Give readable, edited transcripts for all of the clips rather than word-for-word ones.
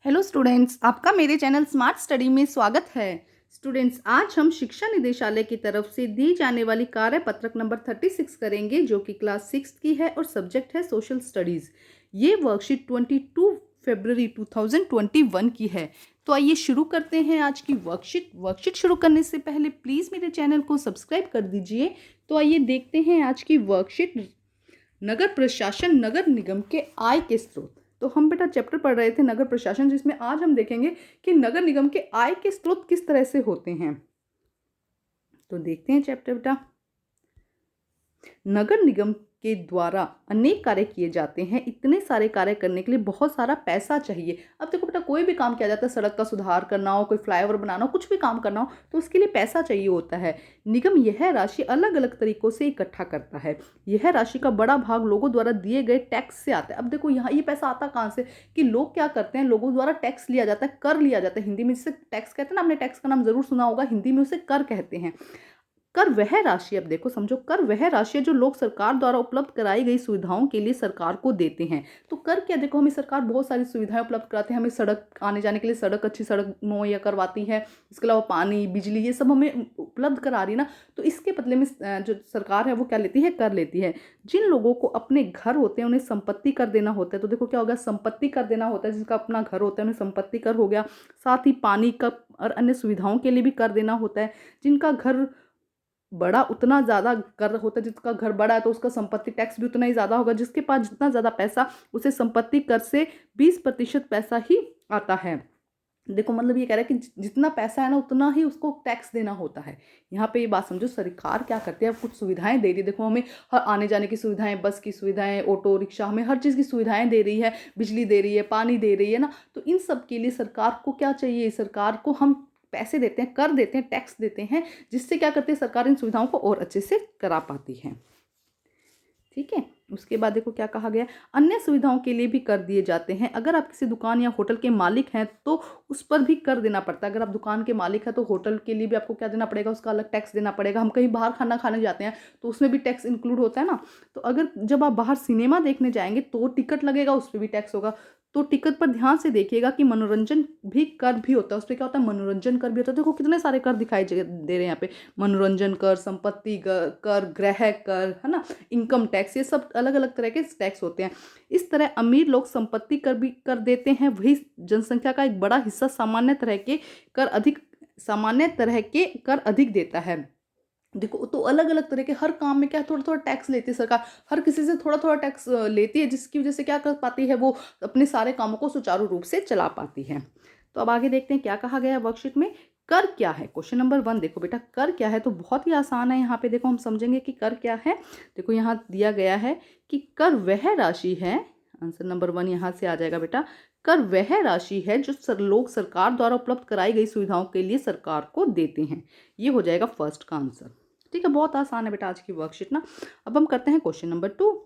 Hello students, आपका मेरे channel smart study में स्वागत है। स्टूडेंट्स, आज हम शिक्षा निदेशालय की तरफ से दी जाने वाली कार्य पत्रक नंबर 36 करेंगे, जो कि क्लास 6 की है और सब्जेक्ट है सोशल स्टडीज़। ये वर्कशीट 22 फरवरी 2021 की है। तो आइए शुरू करते हैं आज की वर्कशीट शुरू करने से पहले प्लीज़ मेरे चैनल को सब्सक्राइब कर दीजिए। तो आइए देखते हैं आज की वर्कशीट। नगर प्रशासन नगर निगम के आय के स्रोत। तो हम बेटा चैप्टर पढ़ रहे थे नगर प्रशासन, जिसमें आज हम देखेंगे कि नगर निगम के आय के स्रोत किस तरह से होते हैं। तो देखते हैं चैप्टर बेटा। नगर निगम के द्वारा अनेक कार्य किए जाते हैं। इतने सारे कार्य करने के लिए बहुत सारा पैसा चाहिए। अब देखो बेटा, कोई भी काम किया जाता है, सड़क का सुधार करना हो, कोई फ्लाईओवर बनाना हो, कुछ भी काम करना हो, तो उसके लिए पैसा चाहिए होता है। निगम यह राशि अलग अलग तरीकों से इकट्ठा करता है। यह राशि का बड़ा भाग लोगों द्वारा दिए गए टैक्स से आता है। अब देखो यहाँ ये पैसा आता कहाँ से, कि लोग क्या करते हैं, लोगों द्वारा टैक्स लिया जाता है, कर लिया जाता है। हिंदी में जिसे टैक्स कहते हैं ना, आपने टैक्स का नाम जरूर सुना होगा, हिंदी में उसे कर कहते हैं। कर वह राशि, अब देखो समझो, कर वह राशि है जो लोग सरकार द्वारा उपलब्ध कराई गई सुविधाओं के लिए सरकार को देते हैं। तो कर क्या, देखो हमें सरकार बहुत सारी सुविधाएं उपलब्ध कराते हैं। हमें सड़क आने जाने के लिए सड़क, अच्छी सड़क मुहैया करवाती है। इसके अलावा पानी, बिजली, ये सब हमें उपलब्ध करा रही है ना। तो इसके बदले में जो सरकार है वो क्या लेती है, कर लेती है। जिन लोगों को अपने घर होते हैं उन्हें संपत्ति कर देना होता है। तो देखो क्या होगा, संपत्ति कर देना होता है। जिसका अपना घर होता है उन्हें संपत्ति कर हो गया। साथ ही पानी का और अन्य सुविधाओं के लिए भी कर देना होता है। जिनका घर बड़ा, उतना ज़्यादा कर होता है। जिसका घर बड़ा है तो उसका संपत्ति टैक्स भी उतना ही ज़्यादा होगा। जिसके पास जितना ज़्यादा पैसा, उसे संपत्ति कर से 20% पैसा ही आता है। देखो मतलब ये कह रहा है कि जितना पैसा है ना, उतना ही उसको टैक्स देना होता है। यहाँ पे ये बात समझो, सरकार क्या करती है, कुछ सुविधाएं दे रही है। देखो हमें हर आने जाने की सुविधाएं, बस की सुविधाएं, ऑटो रिक्शा, हमें हर चीज़ की सुविधाएं दे रही है। बिजली दे रही है, पानी दे रही है ना। तो इन सब के लिए सरकार को क्या चाहिए, सरकार को हम पैसे देते हैं, कर देते हैं, टैक्स देते हैं, जिससे क्या करती है सरकार इन सुविधाओं को और अच्छे से करा पाती है। ठीक है। उसके बाद देखो क्या कहा गया, अन्य सुविधाओं के लिए भी कर दिए जाते हैं। अगर आप किसी दुकान या होटल के मालिक हैं तो उस पर भी कर देना पड़ता है। अगर आप दुकान के मालिक हैं तो होटल के लिए भी आपको क्या देना पड़ेगा, उसका अलग टैक्स देना पड़ेगा। हम कहीं बाहर खाना खाने जाते हैं तो उसमें भी टैक्स इंक्लूड होता है ना। तो अगर जब आप बाहर सिनेमा देखने जाएंगे तो टिकट लगेगा, उस पर भी टैक्स होगा। तो टिकट पर ध्यान से देखिएगा कि मनोरंजन भी कर भी होता है। उस पर क्या होता है, मनोरंजन कर भी होता है। देखो कितने सारे कर दिखाई दे रहे हैं यहाँ पे, मनोरंजन कर, संपत्ति कर, गृह कर, है ना, इनकम टैक्स, ये सब अलग अलग तरह के टैक्स होते हैं। इस तरह अमीर लोग संपत्ति कर भी कर देते हैं। वही जनसंख्या का एक बड़ा हिस्सा सामान्य तरह के कर अधिक देता है। देखो तो अलग अलग तरह के हर काम में क्या थोड़ा थोड़ा टैक्स लेती है सरकार। हर किसी से थोड़ा थोड़ा टैक्स लेती है, जिसकी वजह से क्या कर पाती है, वो अपने सारे कामों को सुचारू रूप से चला पाती है। तो अब आगे देखते हैं क्या कहा गया है वर्कशीट में। कर क्या है, क्वेश्चन नंबर 1 देखो बेटा, कर क्या है। तो बहुत ही आसान है। यहाँ पे देखो हम समझेंगे कि कर क्या है। देखो यहाँ दिया गया है कि कर वह राशि है, आंसर नंबर 1 यहाँ से आ जाएगा बेटा। कर वह राशि है जो लोग सरकार द्वारा उपलब्ध कराई गई सुविधाओं के लिए सरकार को देते हैं। ये हो जाएगा फर्स्ट का आंसर। ठीक है, बहुत आसान है बेटा आज की वर्कशीट ना। अब हम करते हैं क्वेश्चन नंबर 2।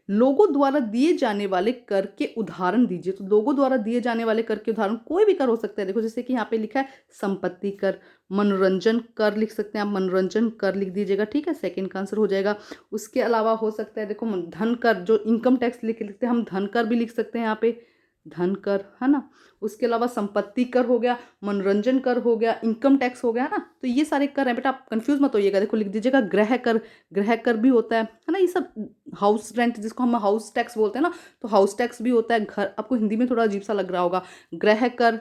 लोगों द्वारा दिए जाने वाले कर के उदाहरण दीजिए। तो लोगों द्वारा दिए जाने वाले कर के उदाहरण कोई भी कर हो सकते हैं। देखो जैसे कि यहाँ पे लिखा है संपत्ति कर, मनोरंजन कर लिख सकते हैं आप, मनोरंजन कर लिख दीजिएगा। ठीक है, सेकंड का आंसर हो जाएगा। उसके अलावा हो सकता है देखो धन कर, जो इनकम टैक्स लिख लिखते हैं हम, धन कर भी लिख सकते हैं यहाँ पे, धन कर, है ना। उसके अलावा संपत्ति कर हो गया, मनोरंजन कर हो गया, इनकम टैक्स हो गया ना। तो ये सारे कर हैं बेटा, आप कंफ्यूज मत होइएगा। देखो लिख दीजिएगा गृह कर भी होता है ना। ये सब हाउस रेंट, जिसको हम हाउस टैक्स बोलते हैं ना, तो हाउस टैक्स भी होता है। घर आपको हिंदी में थोड़ा अजीब सा लग रहा होगा। गृह कर,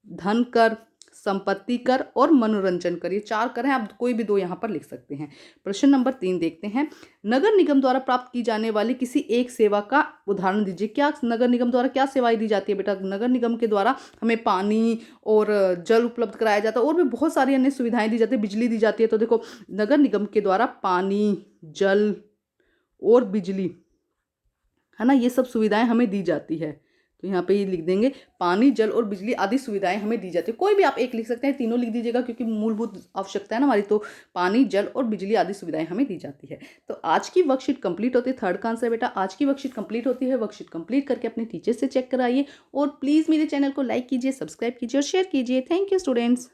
धन कर, संपत्ति कर और मनोरंजन कर, ये 4 कर हैं। आप कोई भी 2 यहाँ पर लिख सकते हैं। प्रश्न नंबर 3 देखते हैं। नगर निगम द्वारा प्राप्त की जाने वाली किसी एक सेवा का उदाहरण दीजिए। क्या नगर निगम द्वारा क्या सेवाएं दी जाती है बेटा। नगर निगम के द्वारा हमें पानी और जल उपलब्ध कराया जाता है, और भी बहुत सारी अन्य सुविधाएं दी जाती है, बिजली दी जाती है। तो देखो नगर निगम के द्वारा पानी, जल और बिजली, है ना, ये सब सुविधाएं हमें दी जाती है। तो यहाँ पे ये लिख देंगे, पानी, जल और बिजली आदि सुविधाएं हमें दी जाती है। कोई भी आप एक लिख सकते हैं, तीनों लिख दीजिएगा, क्योंकि मूलभूत आवश्यकता है ना हमारी। तो पानी, जल और बिजली आदि सुविधाएं हमें दी जाती है। तो आज की वर्कशीट कंप्लीट होती है। थर्ड का आंसर बेटा, आज की वर्कशीट कंप्लीट होती है। वर्कशीट कंप्लीट करके अपने टीचर से चेक कराइए, और प्लीज़ मेरे चैनल को लाइक कीजिए, सब्सक्राइब कीजिए और शेयर कीजिए। Thank you students.